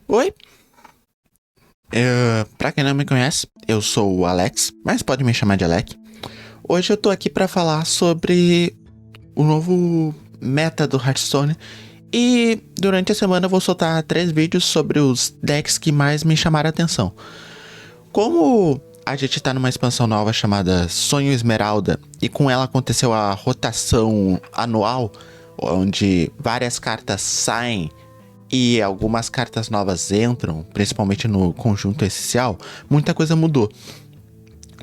Oi, pra quem não me conhece, eu sou o Alex, mas pode me chamar de Alec. Hoje eu tô aqui pra falar sobre o novo meta do Hearthstone e durante a semana eu vou soltar 3 vídeos sobre os decks que mais me chamaram a atenção. Como a gente tá numa expansão nova chamada Sonho Esmeralda e com ela aconteceu a rotação anual, onde várias cartas saem e algumas cartas novas entram, principalmente no conjunto essencial, muita coisa mudou.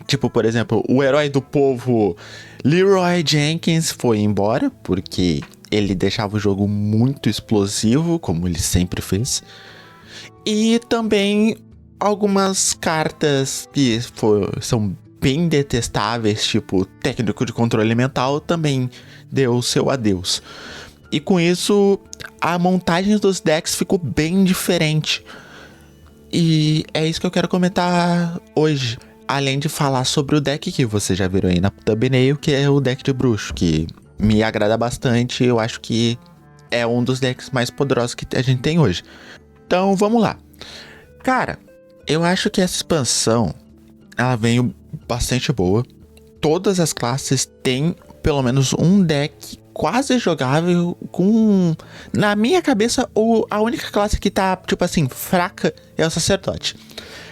Tipo, por exemplo, o herói do povo Leroy Jenkins foi embora, porque ele deixava o jogo muito explosivo, como ele sempre fez. E também algumas cartas que são bem detestáveis, tipo técnico de controle mental, também deu seu adeus. E com isso, a montagem dos decks ficou bem diferente. E é isso que eu quero comentar hoje. Além de falar sobre o deck que vocês já viram aí na thumbnail, que é o deck de bruxo, que me agrada bastante. Eu acho que é um dos decks mais poderosos que a gente tem hoje. Então, vamos lá. Cara, eu acho que essa expansão, ela veio bastante boa. Todas as classes têm pelo menos um deck quase jogável com... Na minha cabeça, a única classe que tá, tipo assim, fraca é o sacerdote.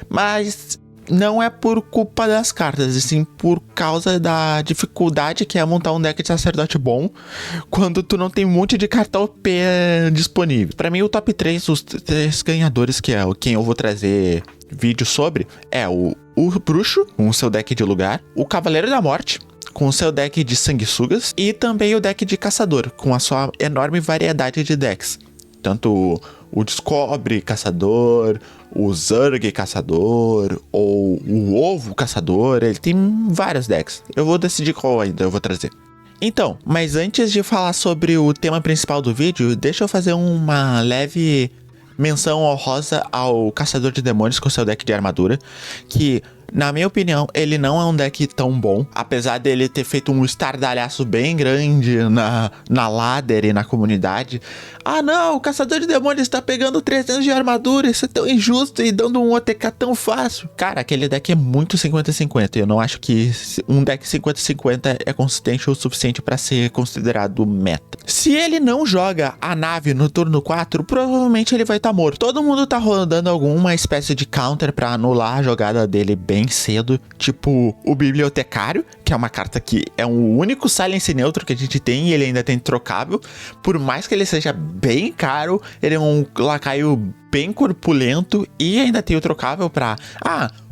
Mas não é por culpa das cartas, e sim por causa da dificuldade que é montar um deck de sacerdote bom quando tu não tem um monte de carta OP disponível. Pra mim, o top 3, os 3 ganhadores, que é quem eu vou trazer vídeo sobre, é o bruxo, com o seu deck de lugar, o cavaleiro da morte, com o seu deck de sanguessugas, e também o deck de caçador, com a sua enorme variedade de decks. Tanto o Descobre Caçador, o Zerg Caçador, ou o Ovo Caçador, ele tem vários decks. Eu vou decidir qual ainda eu vou trazer. Então, mas antes de falar sobre o tema principal do vídeo, deixa eu fazer uma leve menção honrosa ao Caçador de Demônios com seu deck de armadura, que, na minha opinião, ele não é um deck tão bom, apesar dele ter feito um estardalhaço bem grande na ladder e na comunidade. Ah não, o Caçador de Demônios tá pegando 300 de armadura, isso é tão injusto e dando um OTK tão fácil. Cara, aquele deck é muito 50-50, eu não acho que um deck 50-50 é consistente o suficiente pra ser considerado meta. Se ele não joga a nave no turno 4, provavelmente ele vai estar morto. Todo mundo tá rodando alguma espécie de counter pra anular a jogada dele bem cedo, tipo o Bibliotecário, que é uma carta que é o único silence neutro que a gente tem e ele ainda tem trocável. Por mais que ele seja bem caro, ele é um lacaio bem corpulento e ainda tem o trocável pra...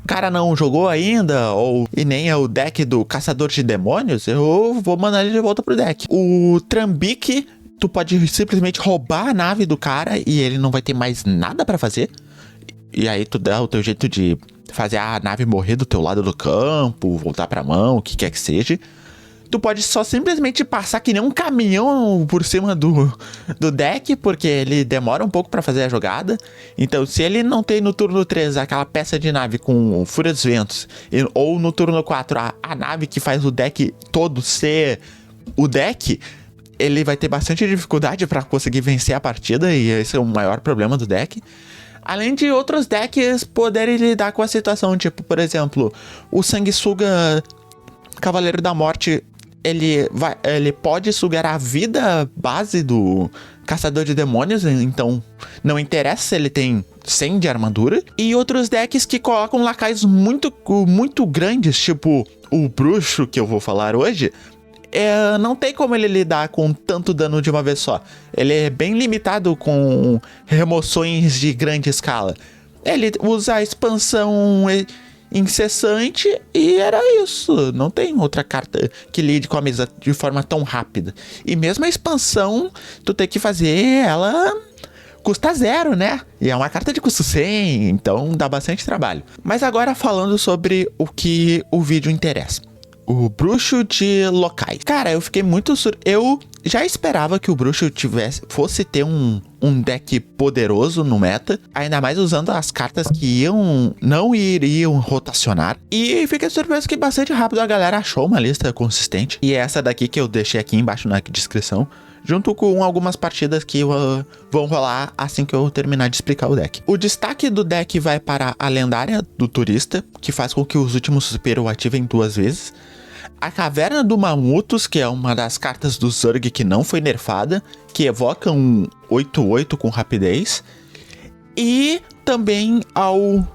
o cara não jogou ainda, e nem é o deck do Caçador de Demônios, eu vou mandar ele de volta pro deck. O Trambique, tu pode simplesmente roubar a nave do cara e ele não vai ter mais nada pra fazer. E aí tu dá o teu jeito de fazer a nave morrer do teu lado do campo, voltar pra mão, o que quer que seja. Tu pode só simplesmente passar que nem um caminhão por cima do deck, porque ele demora um pouco pra fazer a jogada. Então, se ele não tem no turno 3 aquela peça de nave com Fúria dos Ventos, ou no turno 4 a nave que faz o deck todo ser o deck, ele vai ter bastante dificuldade pra conseguir vencer a partida, e esse é o maior problema do deck. Além de outros decks poderem lidar com a situação, tipo, por exemplo, o Sanguessuga Cavaleiro da Morte, ele pode sugar a vida base do Caçador de Demônios, então não interessa se ele tem 100 de armadura. E outros decks que colocam lacaios muito, muito grandes, tipo o Bruxo, que eu vou falar hoje, não tem como ele lidar com tanto dano de uma vez só. Ele é bem limitado com remoções de grande escala. Ele usa a expansão incessante e era isso. Não tem outra carta que lide com a mesa de forma tão rápida. E mesmo a expansão, tu tem que fazer ela custa 0, né? E é uma carta de custo 100, então dá bastante trabalho. Mas agora falando sobre o que o vídeo interessa. O bruxo de locais. Cara, eu fiquei muito eu já esperava que o bruxo fosse ter um deck poderoso no meta, ainda mais usando as cartas que não iriam rotacionar. E fiquei surpreso que bastante rápido a galera achou uma lista consistente. E é essa daqui que eu deixei aqui embaixo na descrição, junto com algumas partidas que vão rolar assim que eu terminar de explicar o deck. O destaque do deck vai para a lendária do turista, que faz com que os últimos Suspiro ativem 2 vezes. A Caverna do Mamutos, que é uma das cartas do Zerg que não foi nerfada, que evoca um 8/8 com rapidez. E também ao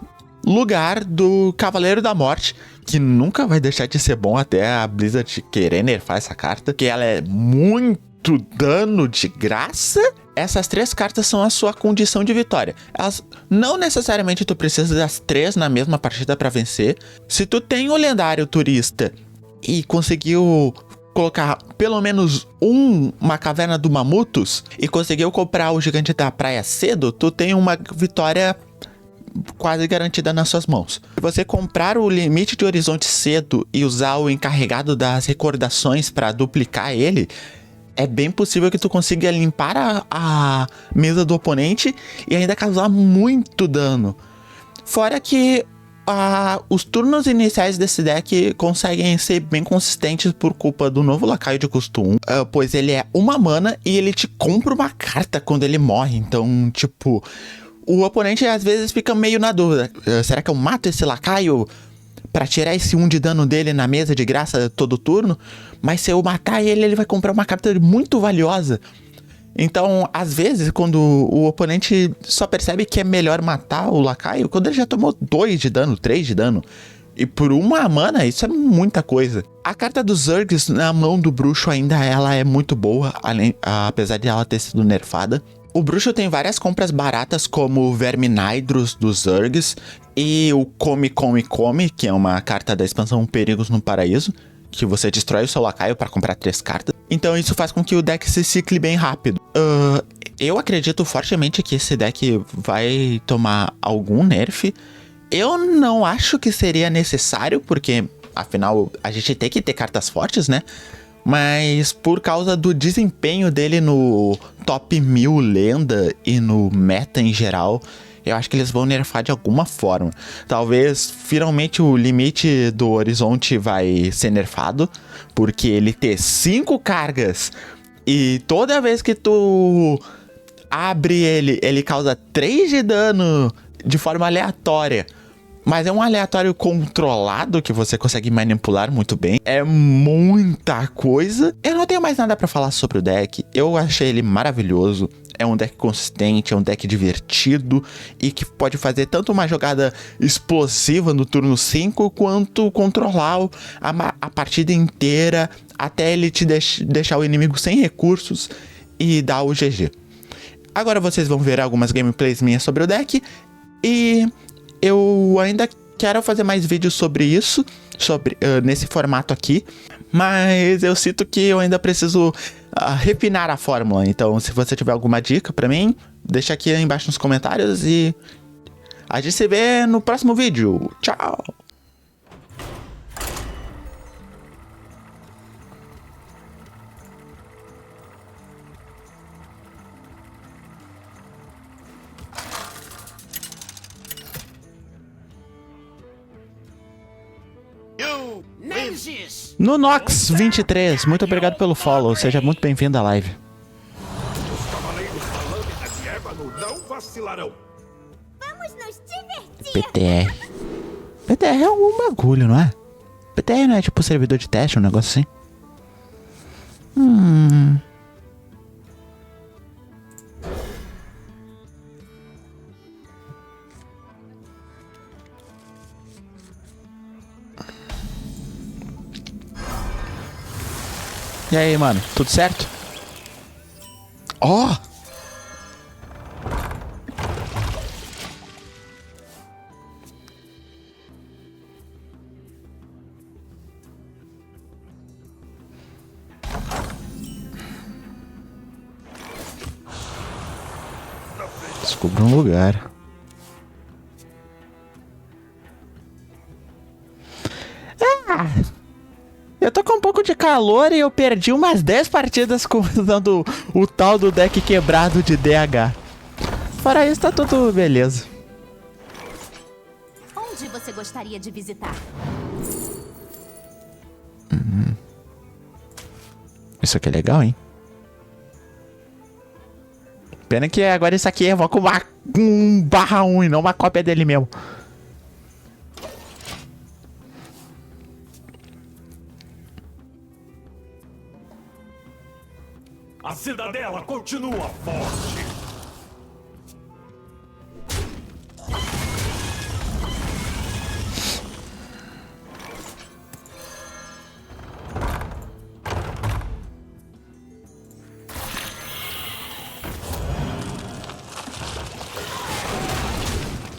lugar do Cavaleiro da Morte, que nunca vai deixar de ser bom até a Blizzard querer nerfar essa carta, que ela é muito dano de graça. Essas 3 cartas são a sua condição de vitória. Elas não necessariamente tu precisa das 3 na mesma partida para vencer. Se tu tem o lendário turista e conseguiu colocar pelo menos uma Caverna do Mamutos e conseguiu comprar o Gigante da Praia cedo, tu tem uma vitória quase garantida nas suas mãos. Se você comprar o Limite de Horizonte cedo e usar o Encarregado das Recordações para duplicar ele, é bem possível que tu consiga limpar a mesa do oponente e ainda causar muito dano. Fora que os turnos iniciais desse deck conseguem ser bem consistentes por culpa do novo lacaio de custo 1, pois ele é 1 mana e ele te compra uma carta quando ele morre. Então, tipo, o oponente às vezes fica meio na dúvida: será que eu mato esse lacaio pra tirar esse 1 de dano dele na mesa de graça todo turno? Mas se eu matar ele, ele vai comprar uma carta muito valiosa. Então, às vezes, quando o oponente só percebe que é melhor matar o lacaio quando ele já tomou 2 de dano, 3 de dano. E por 1 mana, isso é muita coisa. A carta dos Zergs na mão do bruxo ainda ela é muito boa, apesar de ela ter sido nerfada. O bruxo tem várias compras baratas, como o Verminhydros dos Zergs e o Come Come Come, que é uma carta da expansão Perigos no Paraíso, que você destrói o seu lacaio para comprar 3 cartas. Então isso faz com que o deck se cicle bem rápido. Eu acredito fortemente que esse deck vai tomar algum nerf. Eu não acho que seria necessário, porque afinal a gente tem que ter cartas fortes, né? Mas por causa do desempenho dele no top 1000 lenda e no meta em geral, eu acho que eles vão nerfar de alguma forma. Talvez finalmente o Limite do Horizonte vai ser nerfado, porque ele ter 5 cargas e toda vez que tu abre ele causa 3 de dano de forma aleatória. Mas é um aleatório controlado que você consegue manipular muito bem. É muita coisa. Eu não tenho mais nada pra falar sobre o deck. Eu achei ele maravilhoso. É um deck consistente, é um deck divertido e que pode fazer tanto uma jogada explosiva no turno 5 quanto controlar a partida inteira até ele te deixar o inimigo sem recursos e dar o GG. Agora vocês vão ver algumas gameplays minhas sobre o deck e eu ainda quero fazer mais vídeos sobre isso, nesse formato aqui, mas eu sinto que eu ainda preciso refinar a fórmula. Então, se você tiver alguma dica pra mim, deixa aqui embaixo nos comentários e a gente se vê no próximo vídeo. Tchau! No Nox 23, muito obrigado pelo follow, seja muito bem-vindo à live. Os cavaleiros da lâmina de ébano não vacilarão. Vamos nos divertir! PTR. PTR é algum bagulho, não é? PTR não é tipo servidor de teste, um negócio assim? E aí, mano, tudo certo? Ó! Descubra um lugar. Eu tô com um pouco de calor e eu perdi umas 10 partidas usando o tal do deck quebrado de DH. Fora isso, tá tudo beleza. Onde você gostaria de visitar? Isso aqui é legal, hein? Pena que agora isso aqui evoca um /1 e não uma cópia dele mesmo. A cidadela continua forte.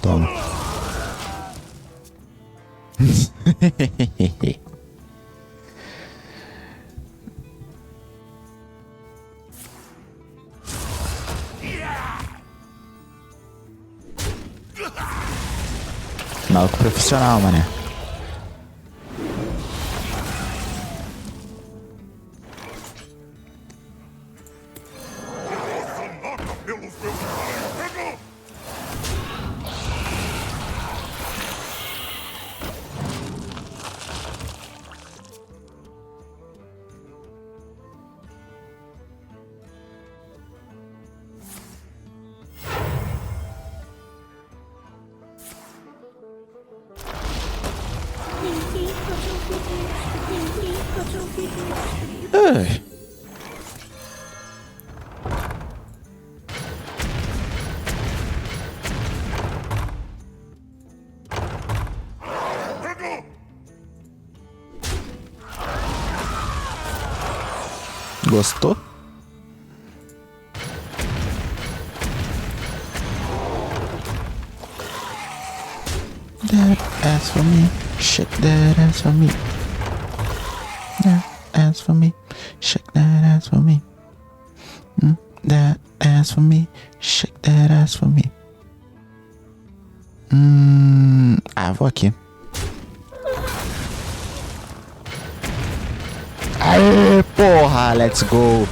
Toma. Maluco profissional, mané. Ai. Gostou? That ass for me, shake that ass for me. That ass for me, shake that ass for me. That ass for me, shake that ass for me. Vou aqui. Aê, porra, let's go.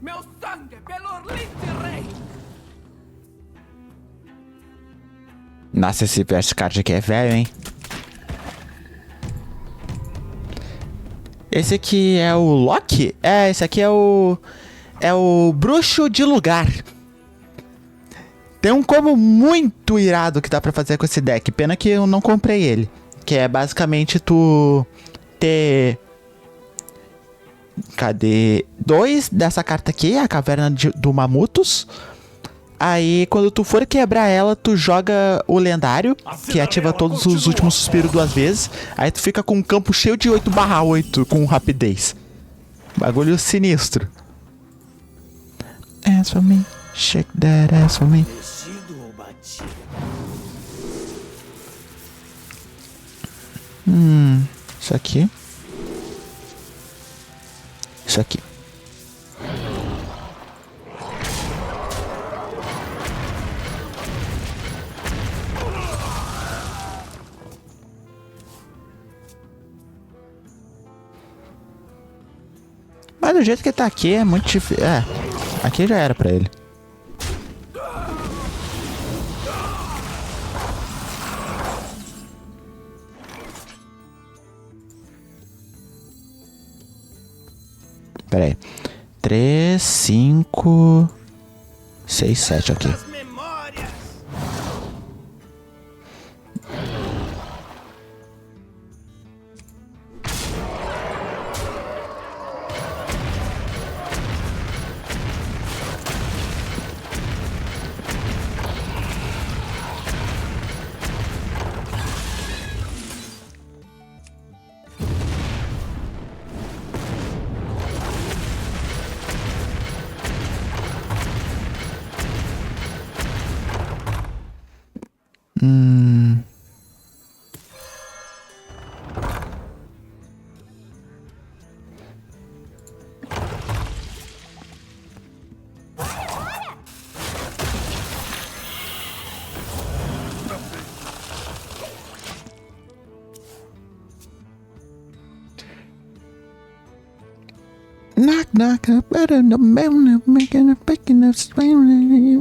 Meu sangue pelo Lindsay. Nossa, esse card aqui é velho, hein? Esse aqui é o Loki? É, esse aqui é o... É o Bruxo de Lugar. Tem um combo muito irado que dá pra fazer com esse deck. Pena que eu não comprei ele. Que é basicamente tu ter... Cadê? 2 dessa carta aqui, a Caverna do Mamutos. Aí, quando tu for quebrar ela, tu joga o lendário, que ativa todos os últimos suspiros 2 vezes. Aí tu fica com um campo cheio de 8/8 com rapidez. Bagulho sinistro. Ass for me, shake that ass for me. Isso aqui. Isso aqui. Mas do jeito que tá aqui é muito difícil. É, aqui já era pra ele. Pera aí. 3, 5, 6, 7 aqui. Knock, knock, up better the mountain, making a picking up swing.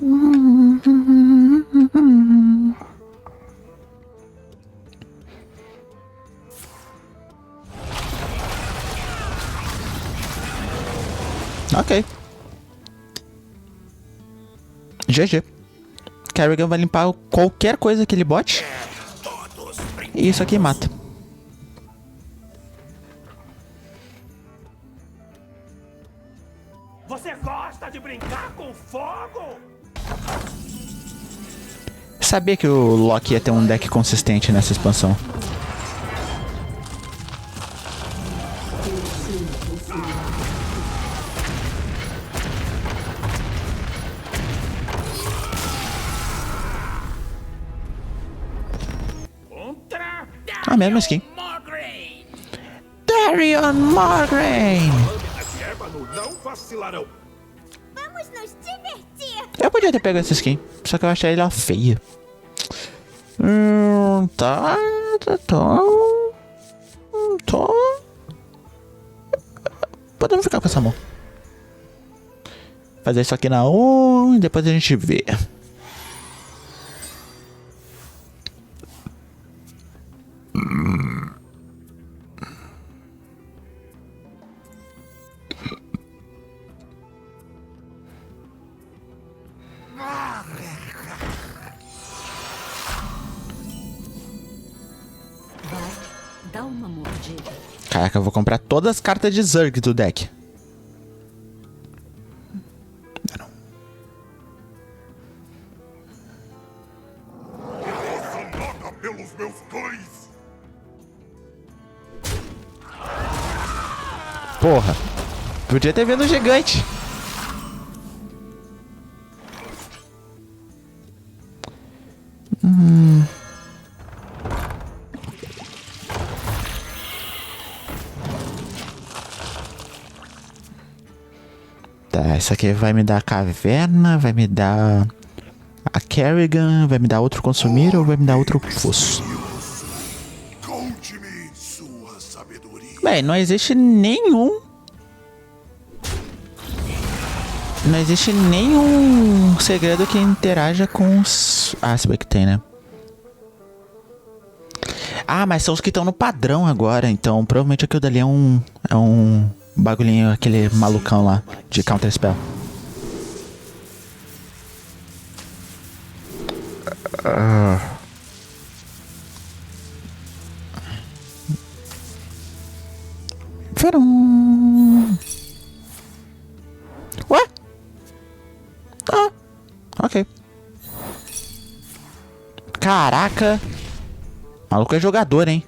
Ok. GG. Kerrigan vai limpar qualquer coisa que ele bote. E isso aqui mata. Você gosta de brincar com fogo? Sabia que o Loki ia ter um deck consistente nessa expansão. Contra A mesma skin. Morgraine. Darion Morgraine! Lâminas de ébano não vacilarão. Vamos nos divertir! Eu podia ter pego essa skin, só que eu achei ela feia. Tá. Podemos ficar com essa mão. Fazer isso aqui na 1 e depois a gente vê. Vai, dá uma mordida. Caraca, eu vou comprar todas as cartas de Zerg do deck. Não. Nada pelos meus cães. Porra. Podia ter vindo o gigante. Tá, isso aqui vai me dar a caverna, vai me dar a Kerrigan, vai me dar outro consumir ou vai me dar outro fosso? Conte-me sua sabedoria. Bem, não existe nenhum. Não existe nenhum segredo que interaja com os. Ah, se bem que tem, né? Ah, mas são os que estão no padrão agora, então provavelmente aquilo dali é um bagulhinho, aquele malucão lá de Counter Spell. Verão. Ué? Ah, ok. Caraca. O maluco é jogador, hein?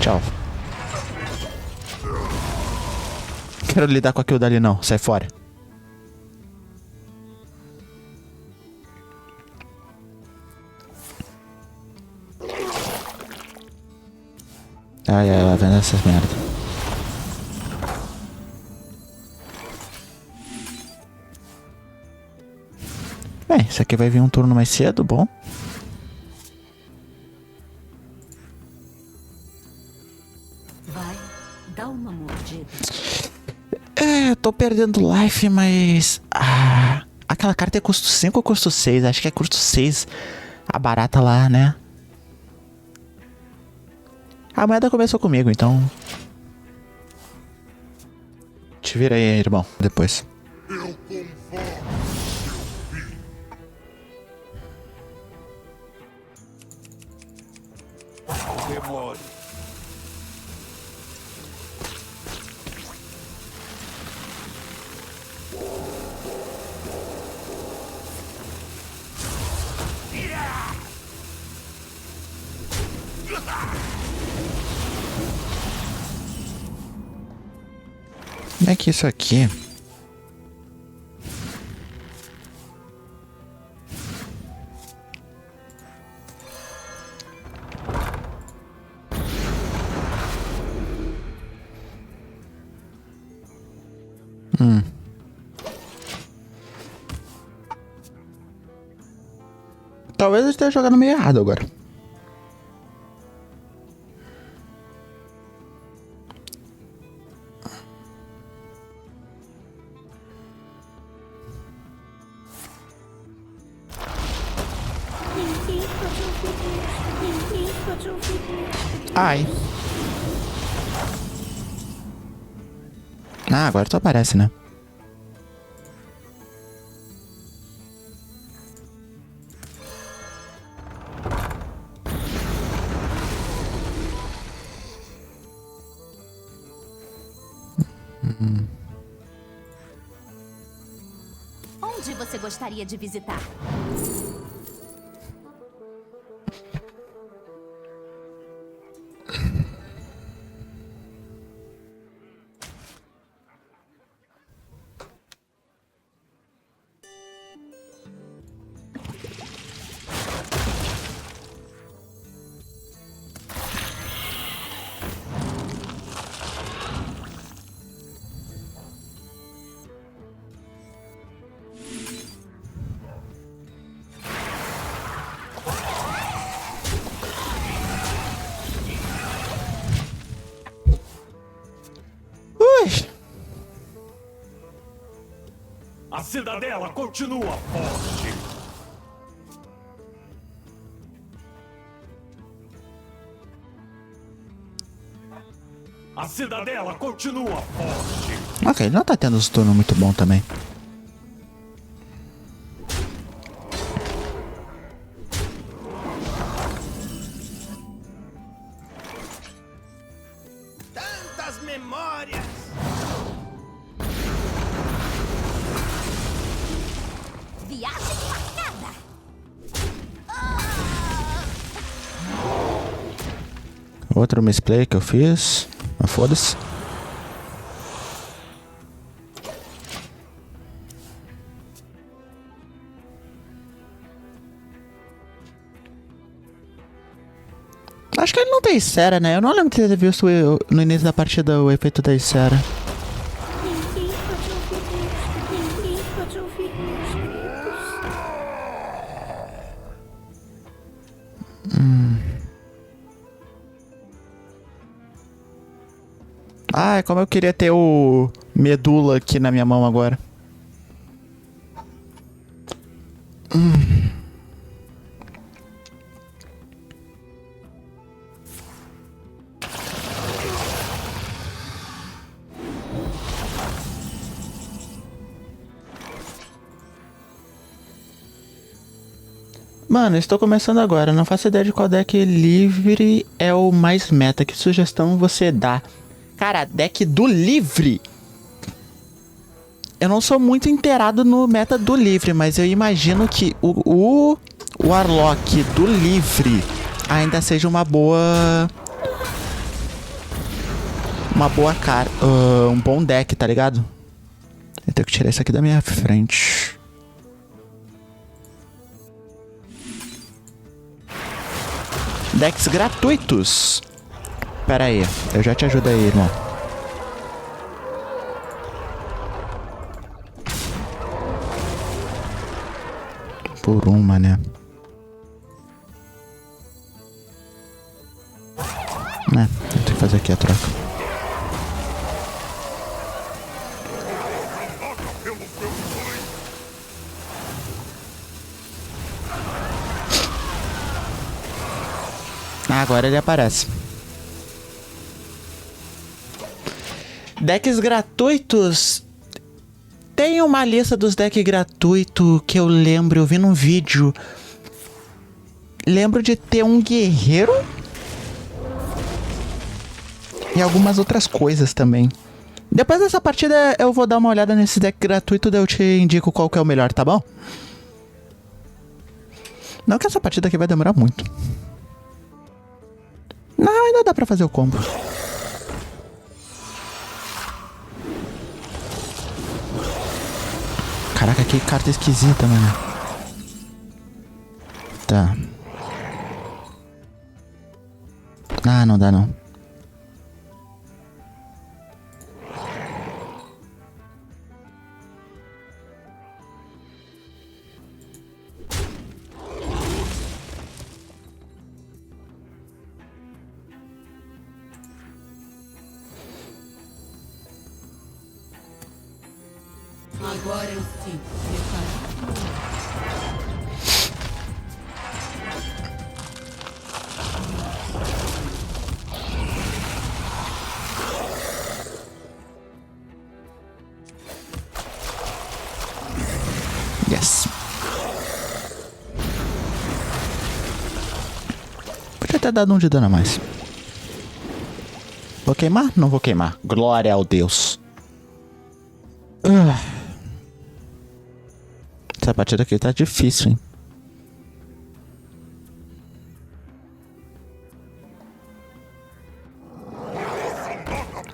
Tchau. Quero lidar com aquilo dali não, sai fora. Ai, ai, lá vendo essas merda. Bem, isso aqui vai vir um turno mais cedo, bom. Vai, dá uma mordida. É, eu tô perdendo life, mas... Ah, aquela carta é custo 5 ou custo 6? Acho que é custo 6. A barata lá, né? A moeda começou comigo, então... Te vira aí, irmão, depois. Eu convoco seu fim. Demore. Como é que isso aqui... Talvez eu esteja jogando meio errado agora. Ai. Ah, agora tu aparece, né? Onde você gostaria de visitar? Ui! A cidadela continua forte. A cidadela continua forte. Ok, não tá tendo uns turnos muito bom também. Tantas memórias. Viagem marcada! Outro misplay que eu fiz. Mas foda-se. Acho que ele não tem Isera, né? Eu não lembro de ter visto no início da partida o efeito da Isera. Ninguém pode ouvir isso. Ninguém pode ouvir meus gritos. Ai, como eu queria ter o Medula aqui na minha mão agora. Mano, estou começando agora. Não faço ideia de qual deck livre é o mais meta. Que sugestão você dá? Cara, deck do livre. Eu não sou muito inteirado no meta do livre, mas eu imagino que o Warlock do livre ainda seja uma boa... cara. Um bom deck, tá ligado? Eu tenho que tirar isso aqui da minha frente. Decks gratuitos. Pera aí, eu já te ajudo aí, irmão. Por uma, né? Eu tenho que fazer aqui a troca. Ah, agora ele aparece. Decks gratuitos. Tem uma lista dos decks gratuitos que eu lembro, eu vi num vídeo. Lembro de ter um guerreiro. E algumas outras coisas também. Depois dessa partida eu vou dar uma olhada nesse deck gratuito, daí eu te indico qual que é o melhor, tá bom? Não que essa partida aqui vai demorar muito. Não, ainda dá pra fazer o combo. Caraca, que carta esquisita, mano. Tá. Ah, não dá não. Agora eu fico preparado. podia ter dado um de dano a mais. Vou queimar? Não vou queimar. Glória ao Deus. Essa partida aqui tá difícil, hein?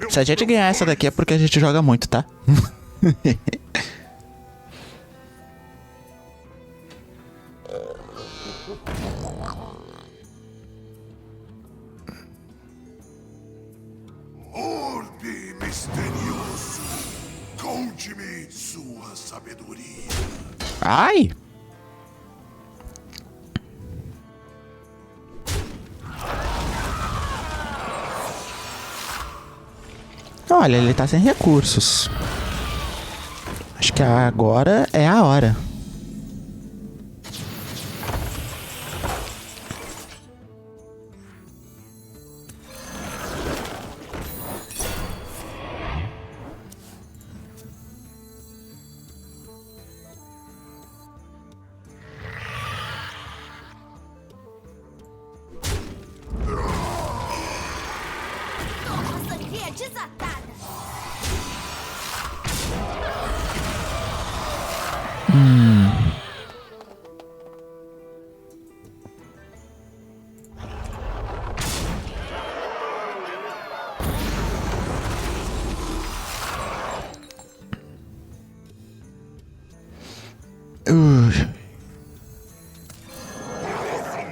Se a gente ganhar essa daqui é porque a gente joga muito, tá? Orbe misterioso, conte-me sua sabedoria. Ai! Olha, ele tá sem recursos. Acho que agora é a hora. Sangria desatada.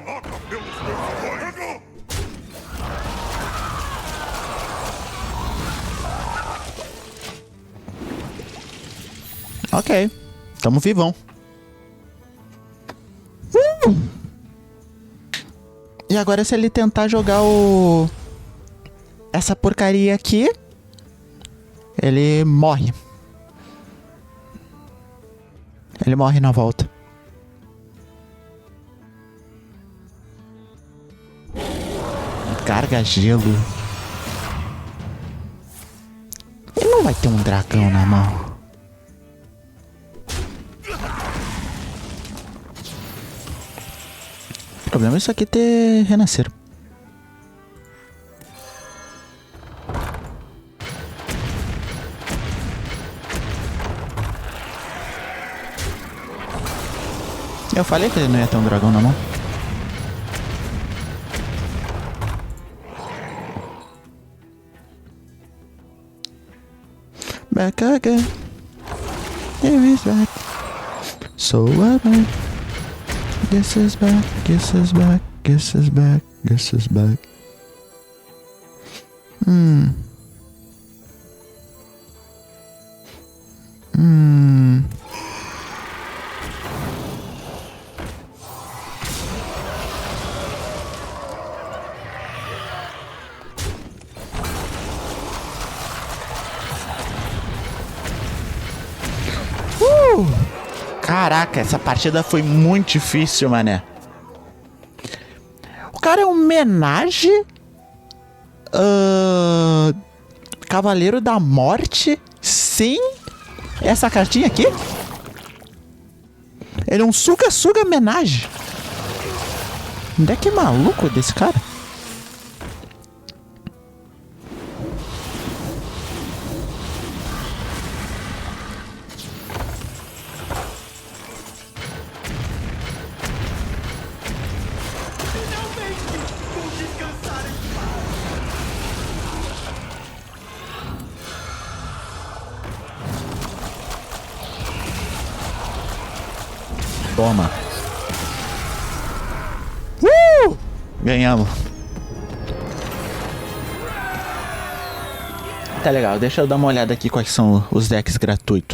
Nota pelos meus olhos. Ok. Tamo vivão. E agora se ele tentar jogar o... essa porcaria aqui, ele morre. Ele morre na volta. Carga gelo. Ele não vai ter um dragão na mão. O problema é isso aqui ter renascer. Eu falei que ele não ia ter um dragão na mão. Back again. Here is back. So what? Guess is back. Guess is back. Guess is back. Guess is back. Caraca, essa partida foi muito difícil, mané. O cara é um homenagem Cavaleiro da Morte sem essa cartinha aqui? Ele é um suga-suga homenagem. Onde é que é maluco desse cara? Toma. Ganhamos. Tá legal, deixa eu dar uma olhada aqui quais são os decks gratuitos.